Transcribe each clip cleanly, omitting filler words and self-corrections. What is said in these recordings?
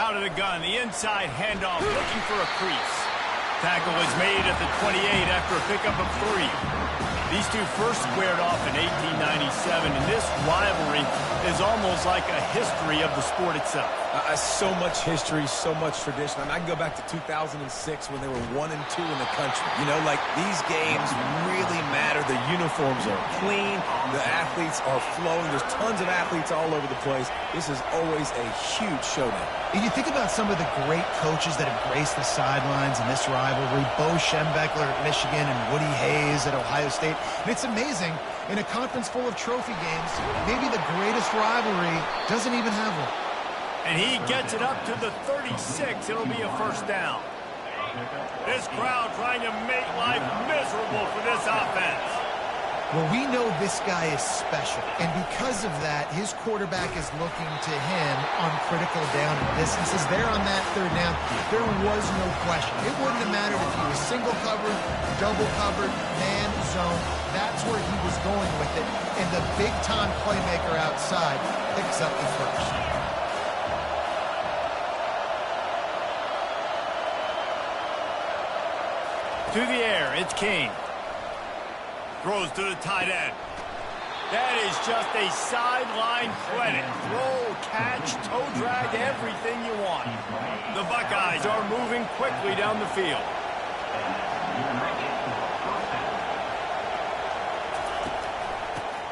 Out of the gun, the inside handoff, looking for a crease. Tackle is made at the 28 after a pickup of 3. These two first squared off in 1897, and this rivalry is almost like a history of the sport itself. So much history, so much tradition. I can go back to 2006 when they were 1 and 2 in the country. You know, like, these games really matter. The uniforms are clean. The athletes are flowing. There's tons of athletes all over the place. This is always a huge showdown. And you think about some of the great coaches that have graced the sidelines in this rivalry. Bo Schembechler at Michigan and Woody Hayes at Ohio State. And it's amazing, in a conference full of trophy games, maybe the greatest rivalry doesn't even have one. And he gets it up to the 36. It'll be a first down. This crowd trying to make life miserable for this offense. Well, we know this guy is special, and because of that, his quarterback is looking to him on critical down and distances. There on that third down, there was no question. It wouldn't have mattered if he was single covered, double covered, man, zone. That's where he was going with it, and the big-time playmaker outside picks up the first. To the air, it's King. Throws to the tight end. That is just a sideline credit. Throw, catch, toe drag, everything you want. The Buckeyes are moving quickly down the field.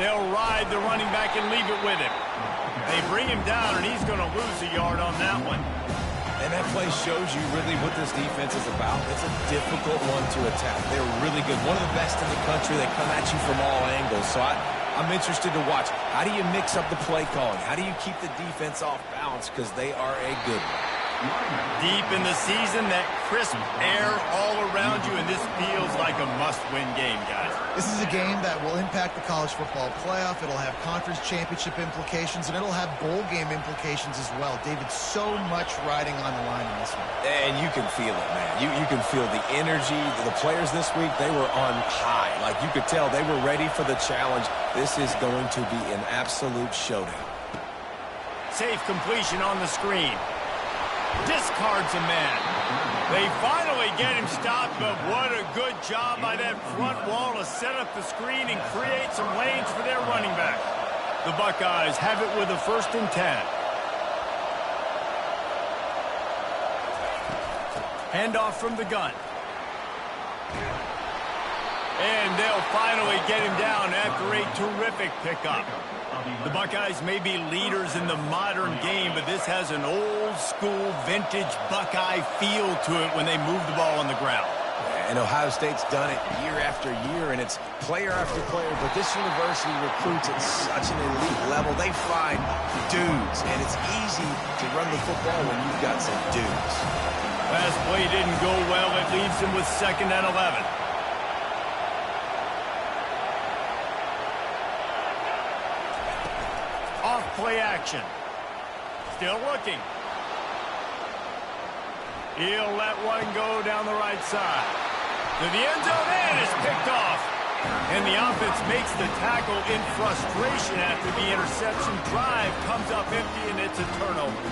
They'll ride the running back and leave it with him. They bring him down, and he's going to lose a yard on that one. And that play shows you really what this defense is about. It's a difficult one to attack. They're really good. One of the best in the country. They come at you from all angles. So I'm interested to watch. How do you mix up the play calling? How do you keep the defense off balance? Because they are a good one. Deep in the season, that crisp air all around you, and this feels like a must-win game, guys. This is a game that will impact the college football playoff. It'll have conference championship implications, and it'll have bowl game implications as well. David, so much riding on the line in this one. And you can feel it, man. You can feel the energy. The players this week, they were on high. Like, you could tell they were ready for the challenge. This is going to be an absolute showdown. Safe completion on the screen. Discards a man. They finally get him stopped, but what a good job by that front wall to set up the screen and create some lanes for their running back. The Buckeyes have it with a 1st and 10. Handoff from the gun. And they'll finally get him down after a terrific pickup. The Buckeyes may be leaders in the modern game, but this has an old-school, vintage Buckeye feel to it when they move the ball on the ground. And Ohio State's done it year after year, and it's player after player. But this university recruits at such an elite level. They find dudes, and it's easy to run the football when you've got some dudes. Last play didn't go well. It leaves them with 2nd and 11. Off-play action. Still looking. He'll let one go down the right side. To the end zone, and it's picked off. And the offense makes the tackle in frustration after the interception. Drive comes up empty, and it's a turnover.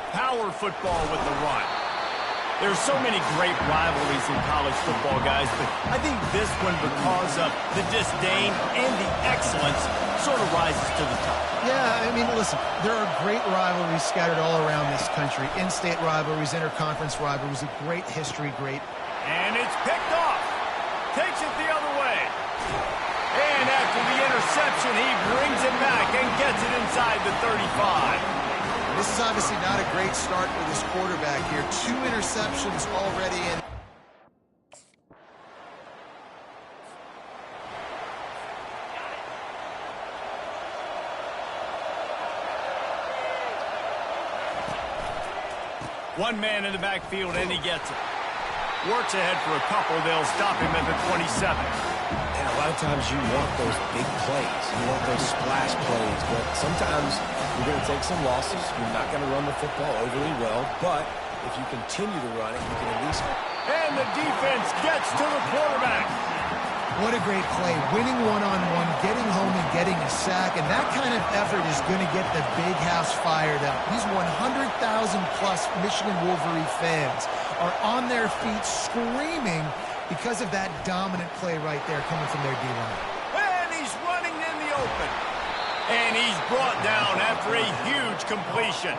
Power football with the run. There's so many great rivalries in college football, guys, but I think this one, because of the disdain and the excellence, sort of rises to the top. Yeah, I mean, listen, there are great rivalries scattered all around this country. In-state rivalries, interconference rivalries, a great history, great. And it's picked off. Takes it the other way. And after the interception, he brings it back and gets it inside the 35. This is obviously not a great start for this quarterback here. 2 interceptions already in. One man in the backfield, and he gets it. Works ahead for a couple. They'll stop him at the 27. And a lot of times you want those big plays. You want those splash plays. But sometimes you're going to take some losses. You're not going to run the football overly well. But if you continue to run it, you can at least... And the defense gets to the quarterback. What a great play. Winning one-on-one, getting home and getting a sack. And that kind of effort is going to get the big house fired up. These 100,000-plus Michigan Wolverine fans are on their feet screaming because of that dominant play right there coming from their D-line. And he's running in the open. And he's brought down after a huge completion.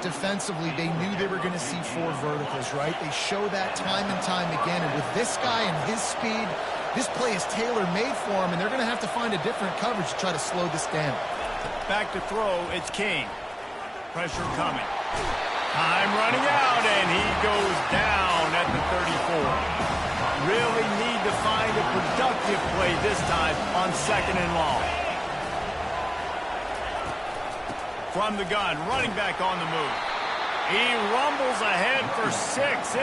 Defensively, they knew they were going to see 4 verticals, right? They show that time and time again. And with this guy and his speed, this play is tailor-made for him, and they're going to have to find a different coverage to try to slow this down. Back to throw, it's King. Pressure coming. Time running out, and he goes down at the 34. Really need to find a productive play this time on 2nd and long. From the gun, running back on the move. He rumbles ahead for 6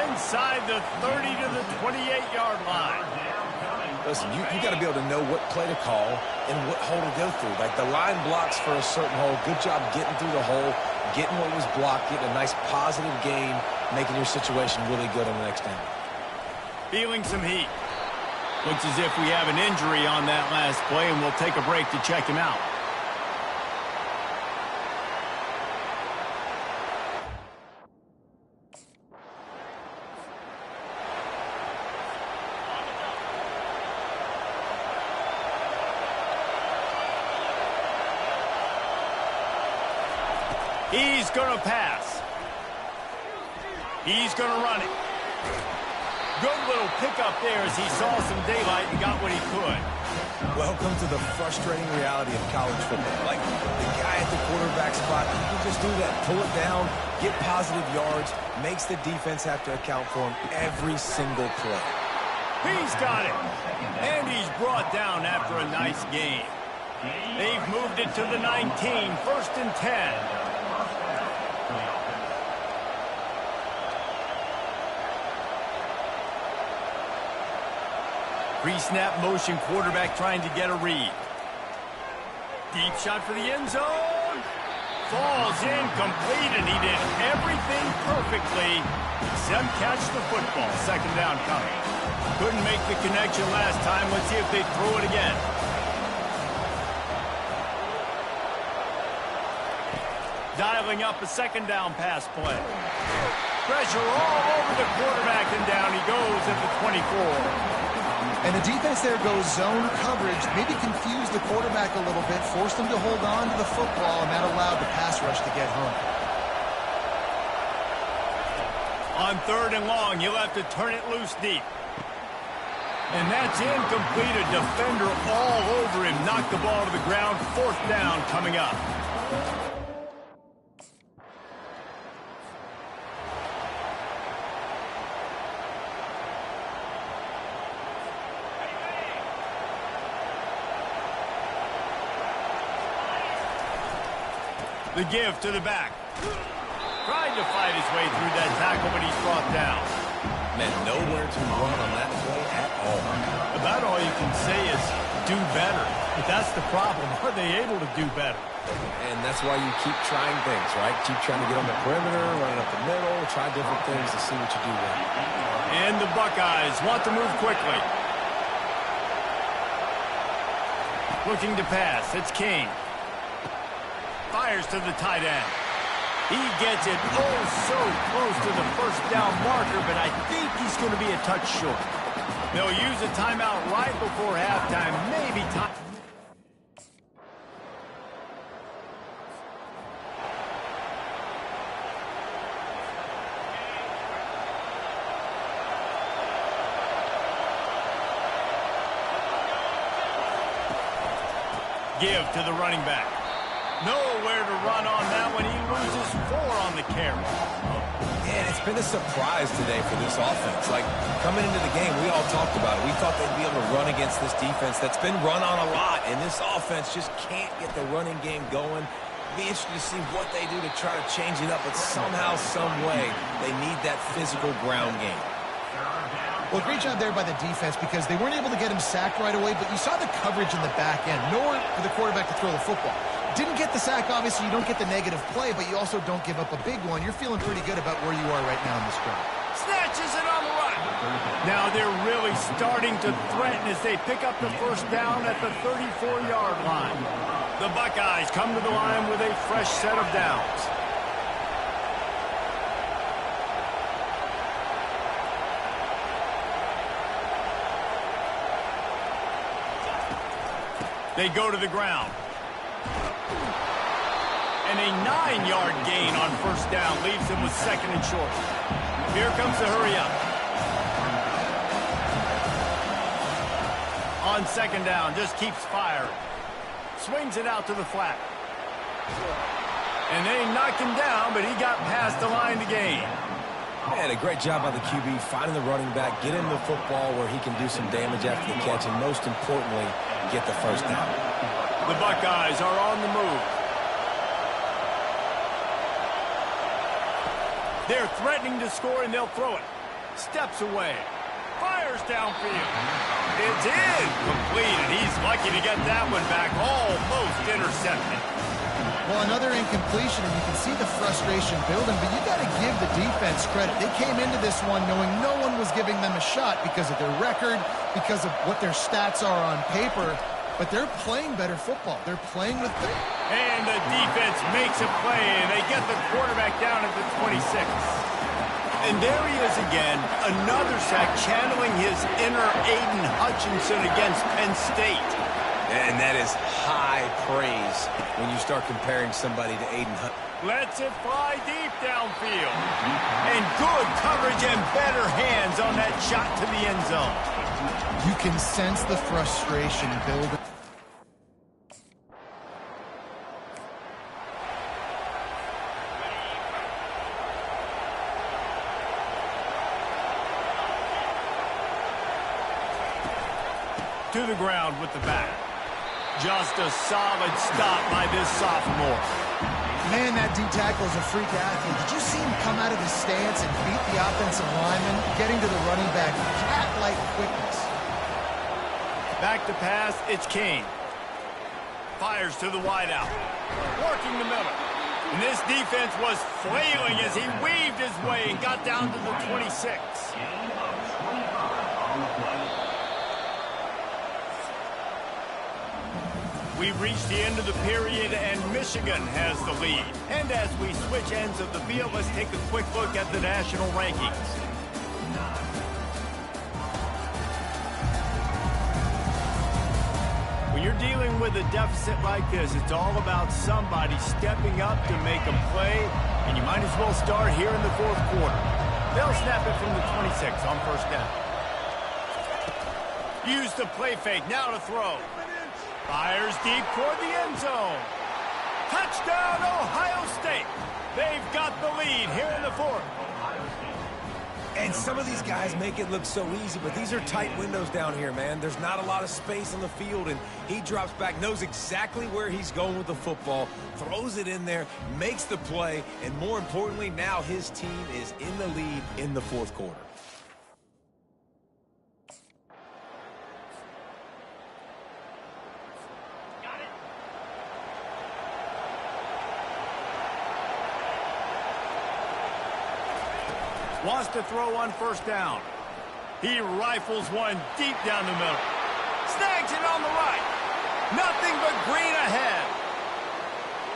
inside the 30 to the 28-yard line. Listen, you got to be able to know what play to call and what hole to go through. Like the line blocks for a certain hole. Good job getting through the hole, getting what was blocked, getting a nice positive gain, making your situation really good on the next down. Feeling some heat. Looks as if we have an injury on that last play, and we'll take a break to check him out. He's going to pass. He's going to run it. Good little pickup there as he saw some daylight and got what he could. Welcome to the frustrating reality of college football. Like, the guy at the quarterback spot, he can just do that. Pull it down, get positive yards, makes the defense have to account for him every single play. He's got it. And he's brought down after a nice gain. They've moved it to the 19, 1st and 10. Pre-snap motion, quarterback trying to get a read. Deep shot for the end zone. Falls incomplete, and he did everything perfectly except catch the football. 2nd down coming. Couldn't make the connection last time. Let's see if they throw it again. Dialing up a 2nd down pass play. Pressure all over the quarterback, and down he goes at the 24. And the defense there goes zone coverage, maybe confuse the quarterback a little bit, force them to hold on to the football, and that allowed the pass rush to get home. On 3rd and long, you'll have to turn it loose deep. And that's incomplete. A defender all over him. Knocked the ball to the ground. 4th down coming up. The give to the back. Tried to fight his way through that tackle, but he's brought down. Man, nowhere to run on that play at all. About all you can say is do better. But that's the problem. Are they able to do better? And that's why you keep trying things, right? Keep trying to get on the perimeter, running up the middle, try different things to see what you do well. And the Buckeyes want to move quickly. Looking to pass. It's King. Fires to the tight end. He gets it oh so close to the 1st down marker, but I think he's going to be a touch short. They'll use a timeout right before halftime. Maybe time. Give to the running back. Nowhere to run on that one. He loses 4 on the carry. Man, it's been a surprise today for this offense. Like, coming into the game, we all talked about it. We thought they'd be able to run against this defense that's been run on a lot, and this offense just can't get the running game going. Be interested to see what they do to try to change it up, but somehow, some way, they need that physical ground game. Well, great job there by the defense because they weren't able to get him sacked right away, but you saw the coverage in the back end. Nowhere for the quarterback to throw the football. Didn't get the sack, obviously. You don't get the negative play, but you also don't give up a big one. You're feeling pretty good about where you are right now in this drive. Snatches it on the run. Now they're really starting to threaten as they pick up the first down at the 34-yard line. The Buckeyes come to the line with a fresh set of downs. They go to the ground. And a 9-yard gain on first down leaves them with second and short. Here comes the hurry up. On second down, just keeps firing. Swings it out to the flat. And they knocked him down, but he got past the line to gain. Man, a great job by the QB finding the running back, get him the football where he can do some damage after the catch, and most importantly, get the first down. The Buckeyes are on the move. They're threatening to score, and they'll throw it. Steps away. Fires downfield. It's in. Complete, and he's lucky to get that one back. Almost intercepted. Well, another incompletion, and you can see the frustration building, but you got to give the defense credit. They came into this one knowing no one was giving them a shot because of their record, because of what their stats are on paper, but they're playing better football. They're playing with them. And the defense makes a play, and they get the quarterback down at the 26. And there he is again, another sack channeling his inner Aiden Hutchinson against Penn State. And that is high praise when you start comparing somebody to Aiden Hunt. Lets it fly deep downfield. And good coverage and better hands on that shot to the end zone. You can sense the frustration building. To the ground with the back. Just a solid stop by this sophomore. Man, that D-tackle is a freak athlete. Did you see him come out of his stance and beat the offensive lineman, getting to the running back? Cat-like quickness. Back to pass, it's King. Fires to the wideout. Working the middle. And this defense was flailing as he weaved his way and got down to the 26. We've reached the end of the period, and Michigan has the lead. And as we switch ends of the field, let's take a quick look at the national rankings. When you're dealing with a deficit like this, it's all about somebody stepping up to make a play, and you might as well start here in the fourth quarter. They'll snap it from the 26 on first down. Use the play fake, now to throw. Fires deep toward the end zone. Touchdown, Ohio State. They've got the lead here in the fourth. And some of these guys make it look so easy, but these are tight windows down here, man. There's not a lot of space on the field, and he drops back, knows exactly where he's going with the football, throws it in there, makes the play, and more importantly, now his team is in the lead in the fourth quarter. Wants to throw on first down. He rifles one deep down the middle. Snags it on the right. Nothing but green ahead.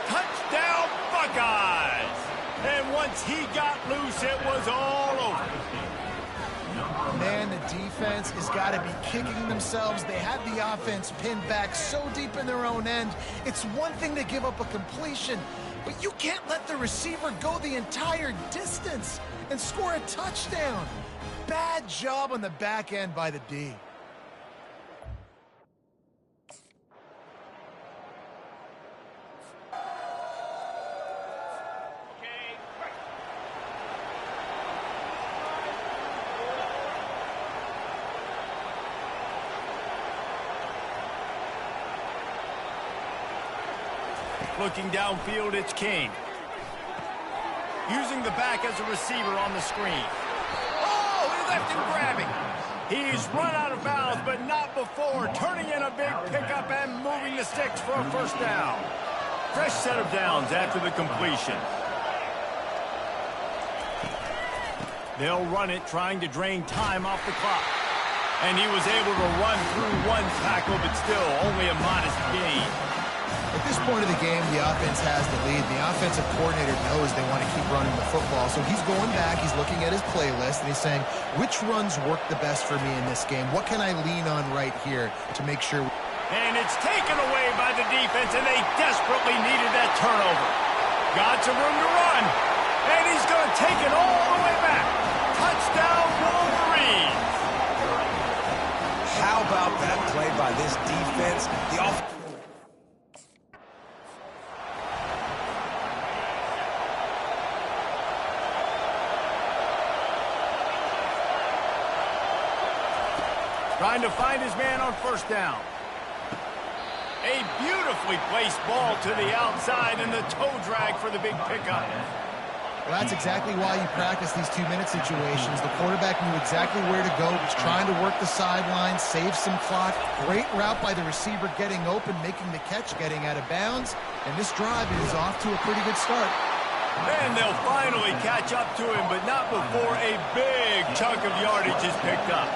Touchdown, Buckeyes. And once he got loose, it was all over. Man, the defense has got to be kicking themselves. They had the offense pinned back so deep in their own end. It's one thing to give up a completion, but you can't let the receiver go the entire distance and score a touchdown. Bad job on the back end by the D. Looking downfield, it's King. Using the back as a receiver on the screen. Oh, left him grabbing. He's run out of bounds, but not before turning in a big pickup and moving the sticks for a first down. Fresh set of downs after the completion. They'll run it, trying to drain time off the clock. And he was able to run through one tackle, but still only a modest gain. At this point of the game, the offense has the lead. The offensive coordinator knows they want to keep running the football. So he's going back, he's looking at his playlist, and he's saying, which runs work the best for me in this game? What can I lean on right here to make sure... And it's taken away by the defense, and they desperately needed that turnover. Got some room to run, and he's going to take it all the way back. Touchdown, Wolverines! How about that play by this defense? The offense... Trying to find his man on first down. A beautifully placed ball to the outside and the toe drag for the big pickup. Well, that's exactly why you practice these two-minute situations. The quarterback knew exactly where to go. Was trying to work the sidelines, save some clock. Great route by the receiver getting open, making the catch, getting out of bounds. And this drive is off to a pretty good start. And they'll finally catch up to him, but not before a big chunk of yardage is picked up.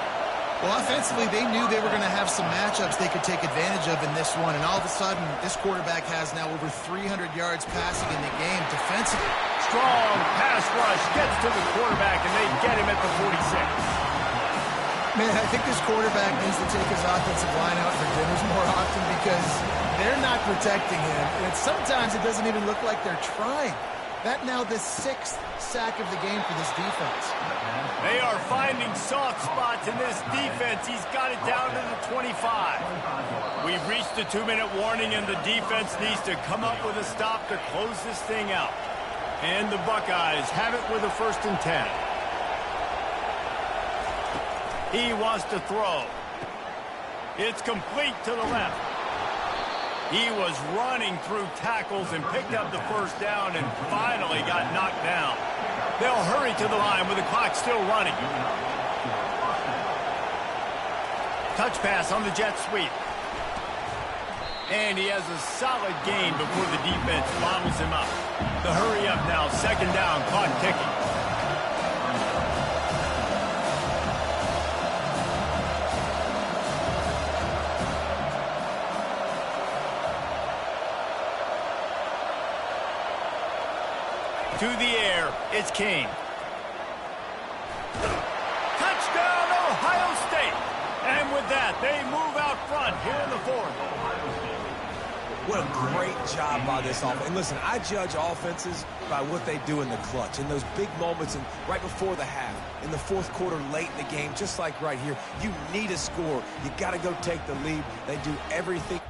Well, offensively, they knew they were going to have some matchups they could take advantage of in this one. And all of a sudden, this quarterback has now over 300 yards passing in the game defensively. Strong pass rush gets to the quarterback, and they get him at the 46. Man, I think this quarterback needs to take his offensive line out for dinners more often because they're not protecting him. And sometimes it doesn't even look like they're trying. That now the 6th sack of the game for this defense. They are finding soft spots in this defense. He's got it down to the 25. We've reached the 2-minute warning, and the defense needs to come up with a stop to close this thing out. And the Buckeyes have it with a 1st and 10. He wants to throw. It's complete to the left. He was running through tackles and picked up the first down and finally got knocked down. They'll hurry to the line with the clock still running. Touch pass on the jet sweep. And he has a solid gain before the defense bottles him up. The hurry up now, 2nd down, clock ticking. To the air, it's King. Touchdown, Ohio State! And with that, they move out front here in the 4th. What a great job by this offense. And listen, I judge offenses by what they do in the clutch, in those big moments and right before the half, in the 4th quarter, late in the game, just like right here. You need a score. You got to go take the lead. They do everything.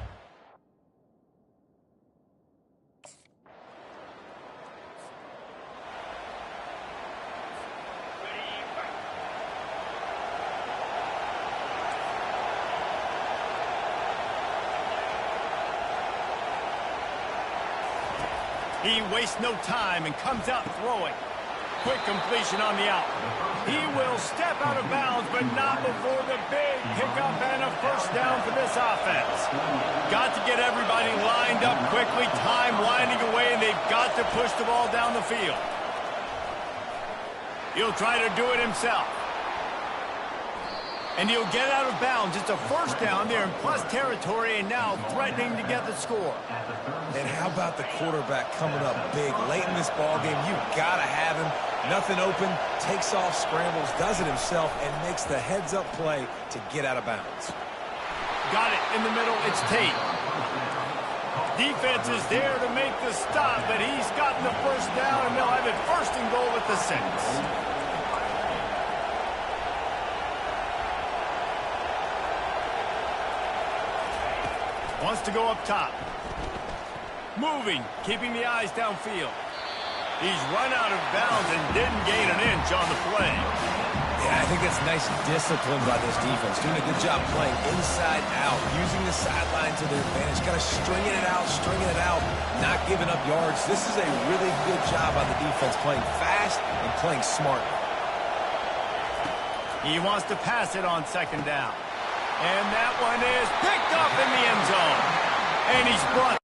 He wastes no time and comes out throwing. Quick completion on the out. He will step out of bounds, but not before the big pickup and a first down for this offense. Got to get everybody lined up quickly, time winding away, and they've got to push the ball down the field. He'll try to do it himself. And he'll get out of bounds. It's a first down there in plus territory and now threatening to get the score. And how about the quarterback coming up big late in this ball game? You got to have him. Nothing open, takes off, scrambles, does it himself, and makes the heads-up play to get out of bounds. Got it in the middle. It's Tate. Defense is there to make the stop, but he's gotten the first down, and they'll have it 1st and goal at the 6. Wants to go up top. Moving, keeping the eyes downfield. He's run out of bounds and didn't gain an inch on the play. Yeah, I think that's nice discipline by this defense. Doing a good job playing inside out, using the sideline to their advantage. Kind of stringing it out, not giving up yards. This is a really good job by the defense, playing fast and playing smart. He wants to pass it on second down. And that one is picked up in the end zone. And he's brought